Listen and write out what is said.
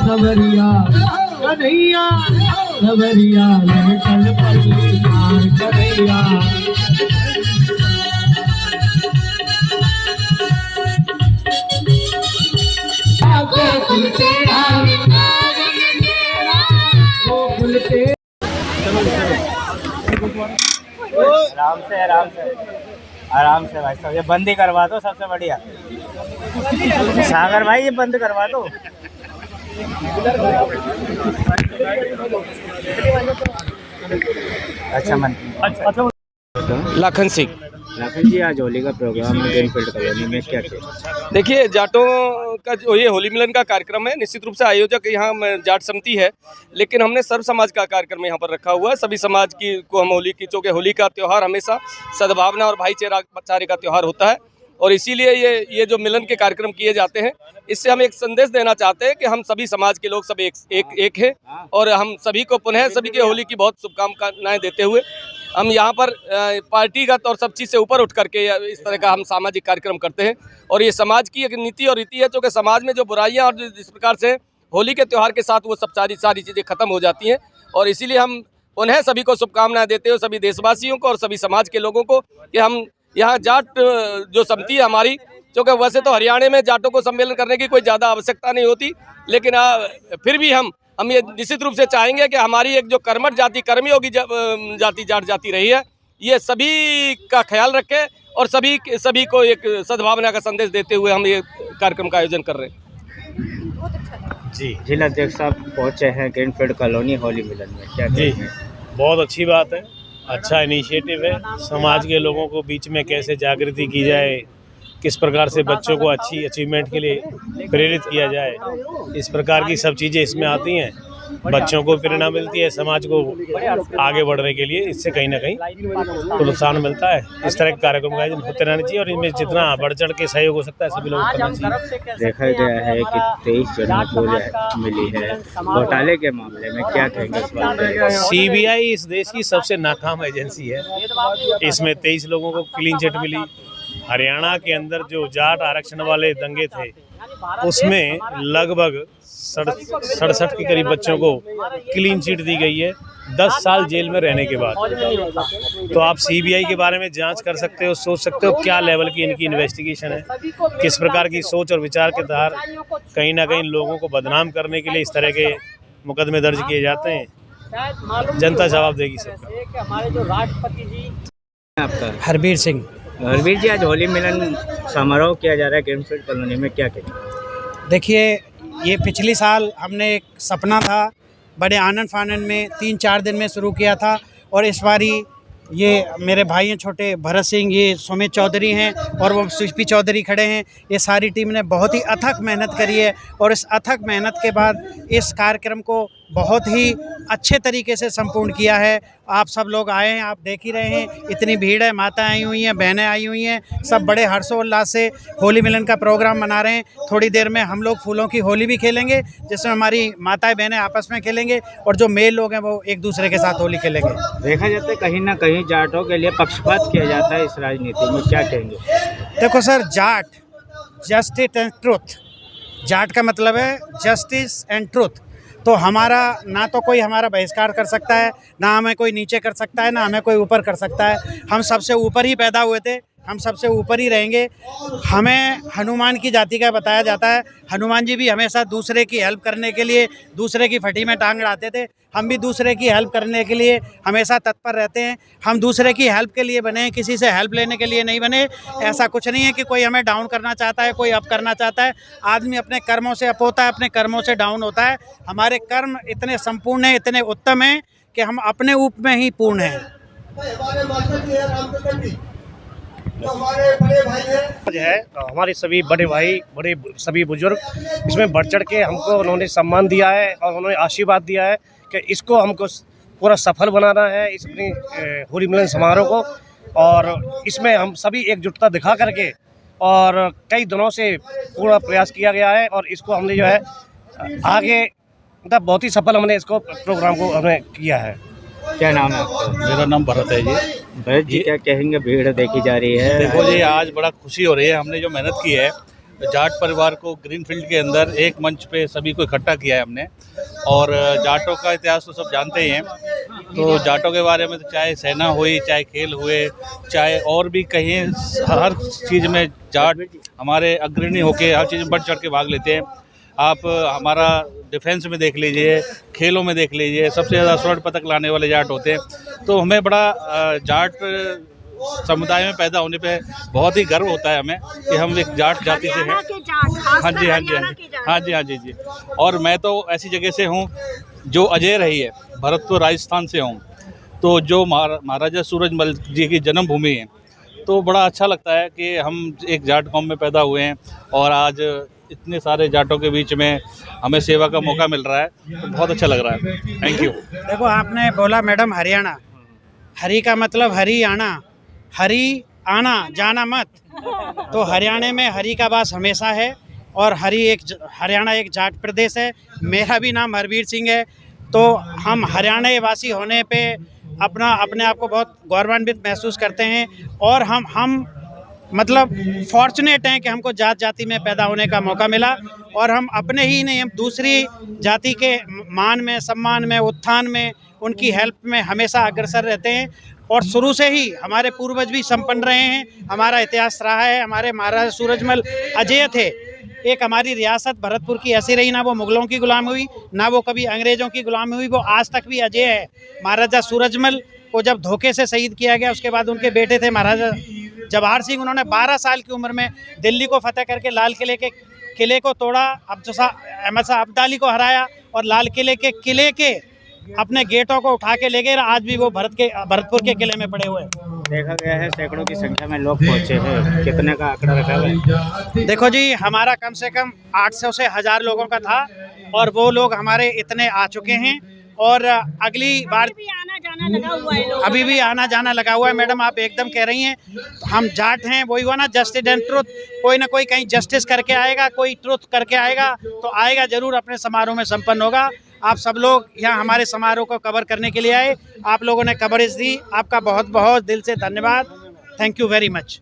सवरिया कन्हैया सवरिया लड़कन पल्ली पार कन्हैया। गोकुल तेरा गोकुल तेरा। आराम से आराम से आराम से भाई साहब, ये बंद ही करवा दो, सबसे बढ़िया। सागर भाई ये बंद करवा दो। अच्छा मंत्री लाखन सिंह। लाखन जी, आज होली का प्रोग्राम है ग्रीनफील्ड कॉलोनी में, क्या क्या? देखिए, जाटों का जो ये होली मिलन का कार्यक्रम है, निश्चित रूप से आयोजक यहाँ जाट समिति है, लेकिन हमने सर्व समाज का कार्यक्रम यहाँ पर रखा हुआ है। सभी समाज की को हम होली की, चूँकि होली का त्यौहार हमेशा सद्भावना और भाईचारे का त्यौहार होता है, और इसीलिए ये जो मिलन के कार्यक्रम किए जाते हैं, इससे हम एक संदेश देना चाहते हैं कि हम सभी समाज के लोग सब एक हैं, और हम सभी को पुनः सभी के होली की बहुत शुभकामनाएं देते हुए हम यहाँ पर पार्टीगत और सब चीज़ से ऊपर उठ करके इस तरह का हम सामाजिक कार्यक्रम करते हैं। और ये समाज की एक नीति और रीति है, क्योंकि समाज में जो बुराइयाँ और जिस प्रकार से होली के त्यौहार के साथ वो सब सारी चीज़ें खत्म हो जाती हैं, और इसीलिए हम उन्हें सभी को शुभकामनाएं देते हुए सभी देशवासियों को और सभी समाज के लोगों को कि हम यहाँ जाट जो समिति है हमारी, क्योंकि वैसे तो हरियाणा में जाटों को सम्मेलन करने की कोई ज़्यादा आवश्यकता नहीं होती, लेकिन फिर भी हम ये निश्चित रूप से चाहेंगे कि हमारी एक जो कर्मठ जाति, कर्मयोगी जाति जाट जाति रही है, ये सभी का ख्याल रखे और सभी को एक सद्भावना का संदेश देते हुए हम ये कार्यक्रम का आयोजन कर रहे हैं। जी, जिला अध्यक्ष साहब पहुँचे हैं ग्रीनफील्ड कॉलोनी होली मिलन में, क्या जी, कहेंगे? बहुत अच्छी बात है, अच्छा इनिशिएटिव है। समाज के लोगों को बीच में कैसे जागृति की जाए, किस प्रकार से बच्चों को अच्छी अचीवमेंट के लिए प्रेरित किया जाए, इस प्रकार की सब चीज़ें इसमें आती हैं। बच्चों को प्रेरणा मिलती है, समाज को आगे बढ़ने के लिए इससे कहीं ना कहीं प्रोत्साहन मिलता है। इस तरह के कार्यक्रम का आयोजन होते रहना चाहिए और इनमें जितना बढ़ चढ़ के सहयोग हो सकता है सभी लोगों को करना चाहिए। देखा गया है कि 23 जनों को मिली है घोटाले के मामले में, क्या कहेंगे इस बात पर? सीबीआई इस देश की सबसे नाकाम एजेंसी है। इसमें 23 लोगों को क्लीन चिट मिली। हरियाणा के अंदर जो जाट आरक्षण वाले दंगे थे, उसमें लगभग 67 के करीब बच्चों को क्लीन चिट दी गई है 10 साल जेल में रहने के बाद। तो आप सीबीआई के बारे में जांच कर सकते हो, सोच सकते हो क्या लेवल की इनकी इन्वेस्टिगेशन है, किस प्रकार की सोच और विचार के तहत कहीं ना कहीं लोगों को बदनाम करने के लिए इस तरह के मुकदमे दर्ज किए जाते हैं। जनता जवाब देगी सबका। आपका हरबीर सिंह। हरबीर जी, आज होली मिलन समारोह किया जा रहा है ग्रीनफील्ड कॉलोनी में, क्या कहेंगे? देखिए, ये पिछली साल हमने एक सपना था, बड़े आनंद फानंद में 3-4 दिन में शुरू किया था, और इस बारी ये मेरे भाई हैं छोटे भरत सिंह, ये सुमित चौधरी हैं और वो सुष्पी चौधरी खड़े हैं, ये सारी टीम ने बहुत ही अथक मेहनत करी है, और इस अथक मेहनत के बाद इस कार्यक्रम को बहुत ही अच्छे तरीके से संपूर्ण किया है। आप सब लोग आए हैं, आप देख ही रहे हैं, इतनी भीड़ है, माताएं आई हुई हैं, बहनें आई हुई हैं, सब बड़े हर्षोल्लास से होली मिलन का प्रोग्राम मना रहे हैं। थोड़ी देर में हम लोग फूलों की होली भी खेलेंगे, जिसमें हमारी माताएं बहनें आपस में खेलेंगे, और जो मेल लोग हैं वो एक दूसरे के साथ होली खेलेंगे। देखा जाता है कहीं ना कहीं जाटों के लिए पक्षपात किया जाता है इस राजनीति में, क्या कहेंगे? देखो sir, Jat justice and truth, Jat का मतलब है जस्टिस एंड ट्रुथ। तो हमारा ना तो कोई हमारा बहिष्कार कर सकता है, ना हमें कोई नीचे कर सकता है, ना हमें कोई ऊपर कर सकता है। हम सबसे ऊपर ही पैदा हुए थे, हम सबसे ऊपर ही रहेंगे। हमें हनुमान की जाति का बताया जाता है। हनुमान जी भी हमेशा दूसरे की हेल्प करने के लिए दूसरे की फटी में टांग अड़ाते थे। हम भी दूसरे की हेल्प करने के लिए हमेशा तत्पर रहते हैं। हम दूसरे की हेल्प के लिए बने हैं, किसी से हेल्प लेने के लिए नहीं बने। ऐसा कुछ नहीं है कि कोई हमें डाउन करना चाहता है, कोई अप करना चाहता है। आदमी अपने कर्मों से अप होता है, अपने कर्मों से डाउन होता है। हमारे कर्म इतने संपूर्ण हैं, इतने उत्तम हैं कि हम अपने ऊप में ही पूर्ण हैं। हमारे सभी बड़े भाई, बड़े सभी बुजुर्ग इसमें बढ़ चढ़ के हमको उन्होंने सम्मान दिया है और उन्होंने आशीर्वाद दिया है कि इसको हमको पूरा सफल बनाना है, इस अपनी होली मिलन समारोह को। और इसमें हम सभी एकजुटता दिखा करके और कई दिनों से पूरा प्रयास किया गया है, और इसको हमने जो है आगे मतलब बहुत ही सफल हमने इसको प्रोग्राम को हमने किया है। क्या नाम है आपका? मेरा नाम भरत है जी। भरत जी, क्या कहेंगे? भीड़ देखी जा रही है। देखो जी, आज बड़ा खुशी हो रही है। हमने जो मेहनत की है जाट परिवार को ग्रीनफील्ड के अंदर एक मंच पे सभी को इकट्ठा किया है हमने। और जाटों का इतिहास तो सब जानते ही हैं, तो जाटों के बारे में तो चाहे सेना हुई, चाहे खेल हुए, चाहे और भी कहीं, हर चीज़ में जाट हमारे अग्रणी होके हर चीज़ में बढ़ चढ़ के भाग लेते हैं। आप हमारा डिफेंस में देख लीजिए, खेलों में देख लीजिए, सबसे ज़्यादा स्वर्ण पदक लाने वाले जाट होते हैं। तो हमें बड़ा जाट समुदाय में पैदा होने पे बहुत ही गर्व होता है हमें कि हम एक जाट जाति से हैं। हाँ जी, हाँ जी, हाँ जी, हाँ जी, हाँ जी जी। और मैं तो ऐसी जगह से हूँ जो अजय रही है, भरतपुर राजस्थान से हूँ, तो जो महाराजा सूरजमल जी की जन्मभूमि है। तो बड़ा अच्छा लगता है कि हम एक जाट कौम में पैदा हुए हैं और आज इतने सारे जाटों के बीच में हमें सेवा का मौका मिल रहा है, तो बहुत अच्छा लग रहा है। Thank you. देखो, आपने बोला मैडम हरियाणा, हरी का मतलब हरियाणा, हरी आना जाना मत। तो हरियाणा में हरी का वास हमेशा है और हरियाणा एक जाट प्रदेश है। मेरा भी नाम हरवीर सिंह है। तो हम हरियाणा वासी होने पे अपने आप को बहुत गौरवान्वित महसूस करते हैं और हम मतलब फॉर्चुनेट हैं कि हमको जाति में पैदा होने का मौका मिला और हम अपने ही नहीं, हम दूसरी जाति के मान में, सम्मान में, उत्थान में, उनकी हेल्प में हमेशा अग्रसर रहते हैं। और शुरू से ही हमारे पूर्वज भी संपन्न रहे हैं, हमारा इतिहास रहा है। हमारे महाराजा सूरजमल अजेय थे। एक हमारी रियासत भरतपुर की ऐसी रही, ना वो मुगलों की गुलाम हुई, ना वो कभी अंग्रेज़ों की गुलाम हुई, वो आज तक भी अजेय है। महाराजा सूरजमल को जब धोखे से शहीद किया गया, उसके बाद उनके बेटे थे महाराजा जवाहर सिंह, उन्होंने 12 साल की उम्र में दिल्ली को फतेह करके लाल किले को तोड़ा, अहमद शाह अब्दाली को हराया और लाल किले के अपने गेटों को उठा के ले गए। आज भी वो भरतपुर के किले में पड़े हुए हैं। देखा गया है सैकड़ों की संख्या में लोग पहुंचे हैं, कितने का आंकड़ा रखा हुआ है? देखो जी, हमारा कम से कम 800 से 1000 लोगों का था और वो लोग हमारे इतने आ चुके हैं और अगली बार अभी भी आना जाना लगा हुआ है। मैडम, आप एकदम कह रही हैं, हम जाट हैं, वही हुआ ना, जस्टिस एंड ट्रुथ। कोई ना कोई कहीं जस्टिस करके आएगा, कोई ट्रुथ करके आएगा, तो आएगा जरूर, अपने समारोह में संपन्न होगा। आप सब लोग यहाँ हमारे समारोह को कवर करने के लिए आए, आप लोगों ने कवरेज दी, आपका बहुत बहुत दिल से धन्यवाद। Thank you very much.